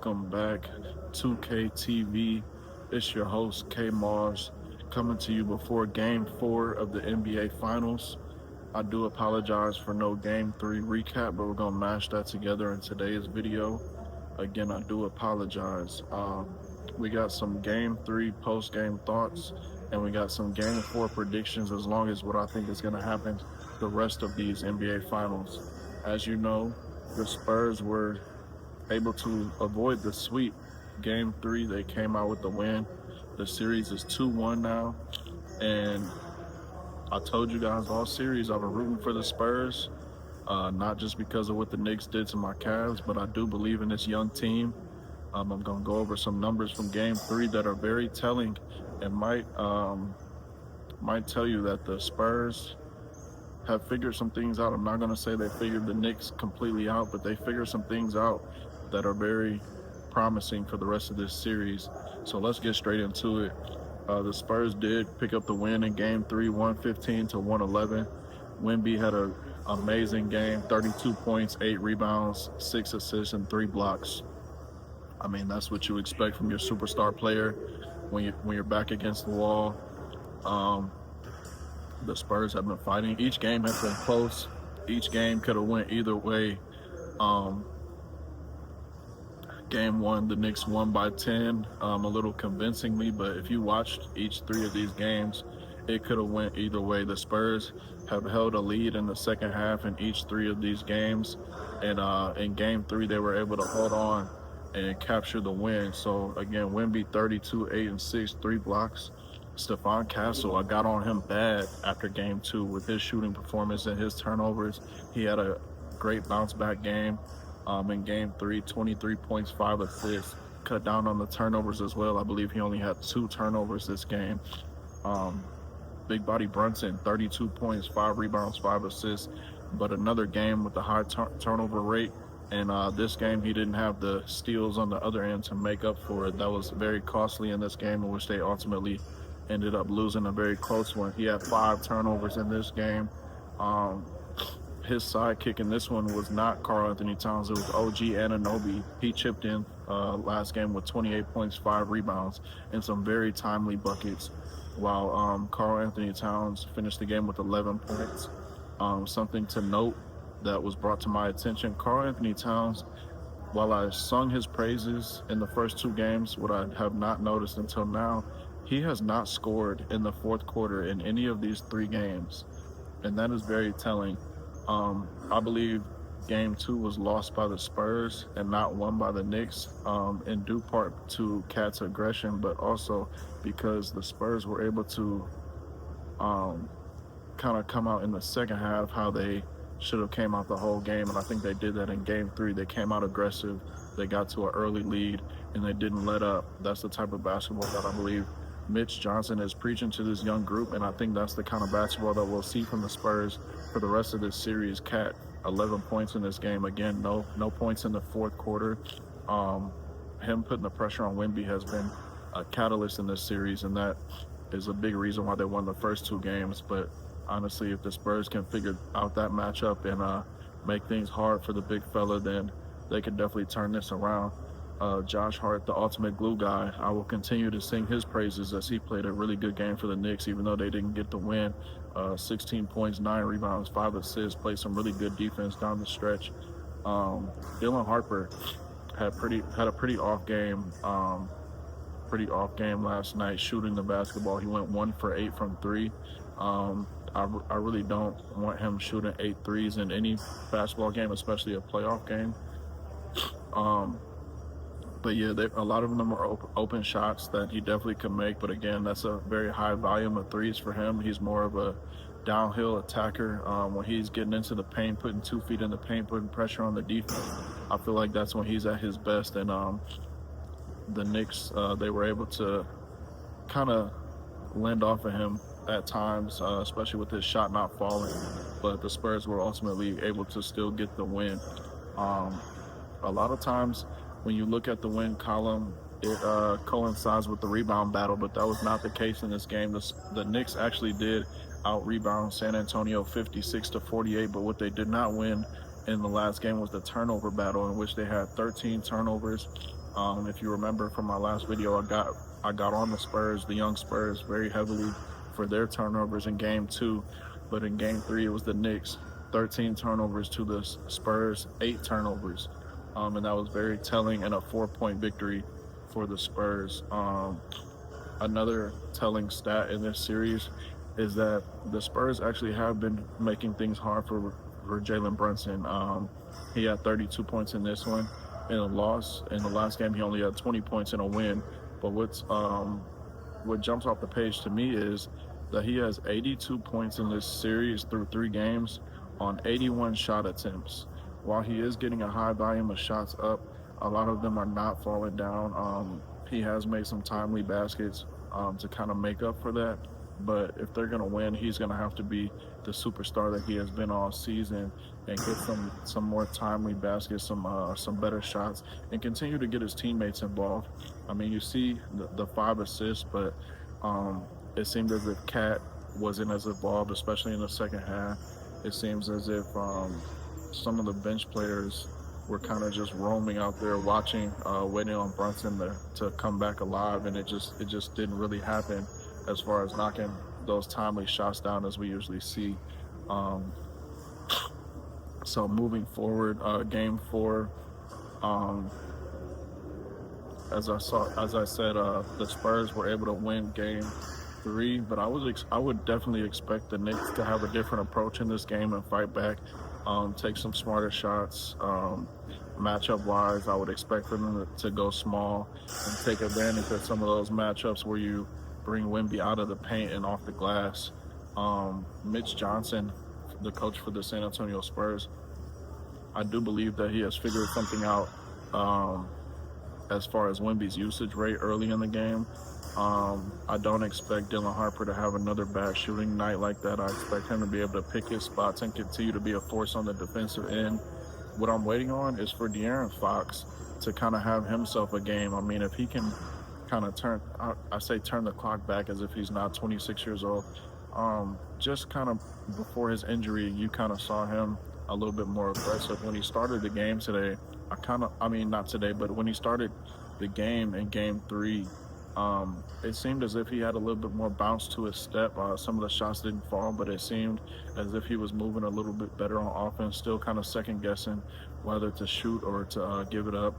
welcome back to KTV. It's your host K Mars coming to you before Game 4 of the NBA Finals. I do apologize for no Game 3 recap, but we're gonna mash that together in today's video. Again, I do apologize. We got some Game 3 post-game thoughts, and we got some Game 4 predictions as long as what I think is gonna happen the rest of these NBA Finals. As you know, the Spurs were able to avoid the sweep. Game 3, they came out with the win. The series is 2-1 now, and I told you guys all series I've been rooting for the Spurs, not just because of what the Knicks did to my Cavs, but I do believe in this young team. I'm going to go over some numbers from Game 3 that are very telling and might tell you that the Spurs have figured some things out. I'm not going to say they figured the Knicks completely out, but they figured some things out that are very promising for the rest of this series. So let's get straight into it. The Spurs did pick up the win in Game 3, 115 to 111. WEMBY had an amazing game, 32 points, 8 rebounds, 6 assists, and 3 blocks. I mean, that's what you expect from your superstar player when you're back against the wall. The Spurs have been fighting. Each game has been close. Each game could have went either way. Game 1, the Knicks won by 10, a little convincingly, but if you watched each 3 of these games, it could have went either way. The Spurs have held a lead in the second half in each 3 of these games, and in Game 3, they were able to hold on and capture the win. So again, Wemby 32, 8 and 6, 3 blocks. Stephon Castle, I got on him bad after Game 2 with his shooting performance and his turnovers. He had a great bounce back game. In Game 3, 23 points, 5 assists, cut down on the turnovers as well. I believe he only had 2 turnovers this game. Big Body Brunson, 32 points, 5 rebounds, 5 assists, but another game with a high turnover rate. And this game, he didn't have the steals on the other end to make up for it. That was very costly in this game, in which they ultimately ended up losing a very close one. He had 5 turnovers in this game. His sidekick in this one was not Karl Anthony Towns. It was OG Anunoby. He chipped in last game with 28 points, 5 rebounds, and some very timely buckets, while Karl Anthony Towns finished the game with 11 points. Something to note that was brought to my attention, Karl Anthony Towns, while I sung his praises in the first 2 games, what I have not noticed until now, he has not scored in the fourth quarter in any of these 3 games, and that is very telling. I believe Game 2 was lost by the Spurs and not won by the Knicks, in due part to Cat's aggression, but also because the Spurs were able to kind of come out in the second half how they should have came out the whole game, and I think they did that in Game 3. They came out aggressive, they got to an early lead, and they didn't let up. That's the type of basketball that I believe Mitch Johnson is preaching to this young group, and I think that's the kind of basketball that we'll see from the Spurs for the rest of this series. Cat, 11 points in this game. Again, no points in the fourth quarter. Him putting the pressure on Wemby has been a catalyst in this series, and that is a big reason why they won the first 2 games. But honestly, if the Spurs can figure out that matchup and make things hard for the big fella, then they could definitely turn this around. Josh Hart, the ultimate glue guy, I will continue to sing his praises as he played a really good game for the Knicks, even though they didn't get the win. 16 points, 9 rebounds, 5 assists, played some really good defense down the stretch. Dylan Harper had a pretty off game last night shooting the basketball. He went 1 for 8 from 3. I really don't want him shooting 8 threes in any basketball game, especially a playoff game. But yeah, a lot of them are open shots that he definitely could make. But again, that's a very high volume of threes for him. He's more of a downhill attacker. When he's getting into the paint, putting 2 feet in the paint, putting pressure on the defense, I feel like that's when he's at his best. And the Knicks, they were able to kind of lend off of him at times, especially with his shot not falling. But the Spurs were ultimately able to still get the win. A lot of times, when you look at the win column, it coincides with the rebound battle, but that was not the case in this game. The Knicks actually did out-rebound San Antonio 56-48, but what they did not win in the last game was the turnover battle, in which they had 13 turnovers. If you remember from my last video, I got on the Spurs, the young Spurs, very heavily for their turnovers in game 2, but in game 3 it was the Knicks, 13 turnovers to the Spurs, 8 turnovers, and that was very telling, and a 4-point victory for the Spurs. Another telling stat in this series is that the Spurs actually have been making things hard for Jalen Brunson. He had 32 points in this one. In a loss, in the last game, he only had 20 points in a win. But what jumps off the page to me is that he has 82 points in this series through 3 games on 81 shot attempts. While he is getting a high volume of shots up, a lot of them are not falling down. He has made some timely baskets to kind of make up for that. But if they're going to win, he's going to have to be the superstar that he has been all season and get some more timely baskets, some better shots, and continue to get his teammates involved. I mean, you see the 5 assists, but it seemed as if Cat wasn't as involved, especially in the second half. It seems as if some of the bench players were kind of just roaming out there watching, waiting on Brunson to come back alive, and it just didn't really happen as far as knocking those timely shots down as we usually see. So moving forward, game 4, as I said, the Spurs were able to win game 3, but I would definitely expect the Knicks to have a different approach in this game and fight back, take some smarter shots. Matchup wise, I would expect for them to go small and take advantage of some of those matchups where you bring WEMBY out of the paint and off the glass. Mitch Johnson, the coach for the San Antonio Spurs, I do believe that he has figured something out as far as WEMBY's usage rate early in the game. I don't expect Dylan Harper to have another bad shooting night like that. I expect him to be able to pick his spots and continue to be a force on the defensive end. What I'm waiting on is for De'Aaron Fox to kind of have himself a game. I mean, if he can kind of turn the clock back as if he's not 26 years old. Just kind of before his injury, you kind of saw him a little bit more aggressive. When he started the game today, not today, but when he started the game in game 3, it seemed as if he had a little bit more bounce to his step. Some of the shots didn't fall, but it seemed as if he was moving a little bit better on offense, still kind of second guessing whether to shoot or to give it up.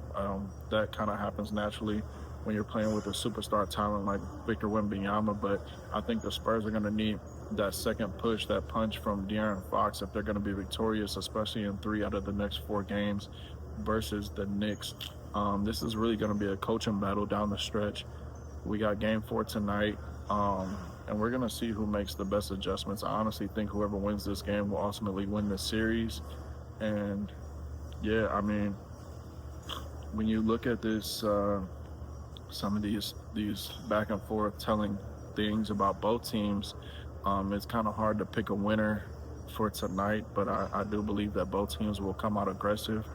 That kind of happens naturally when you're playing with a superstar talent like Victor Wembanyama, but I think the Spurs are going to need that second push, that punch from De'Aaron Fox if they're going to be victorious, especially in 3 out of the next 4 games versus the Knicks. This is really going to be a coaching battle down the stretch. We got game 4 tonight, and we're going to see who makes the best adjustments. I honestly think whoever wins this game will ultimately win the series. And yeah, I mean, when you look at this, some of these back and forth telling things about both teams, it's kind of hard to pick a winner for tonight, but I do believe that both teams will come out aggressive,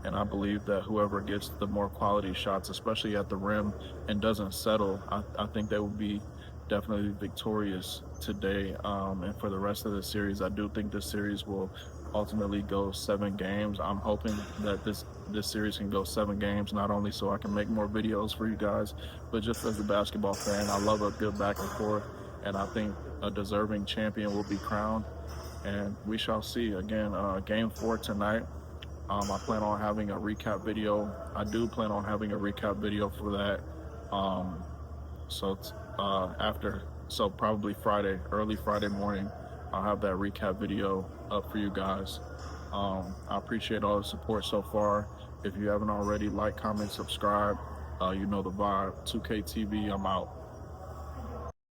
and I believe that whoever gets the more quality shots, especially at the rim, and doesn't settle, I think they will be definitely victorious today. And for the rest of the series, I do think this series will ultimately go 7 games. I'm hoping that this series can go 7 games, not only so I can make more videos for you guys, but just as a basketball fan, I love a good back and forth, and I think a deserving champion will be crowned, and we shall see. Again, game 4 tonight. I plan on having a recap video. I do plan on having a recap video for that. So probably Friday, early Friday morning, I'll have that recap video up for you guys. I appreciate all the support so far. If you haven't already, like, comment, subscribe. You know the vibe. 2K TV, I'm out.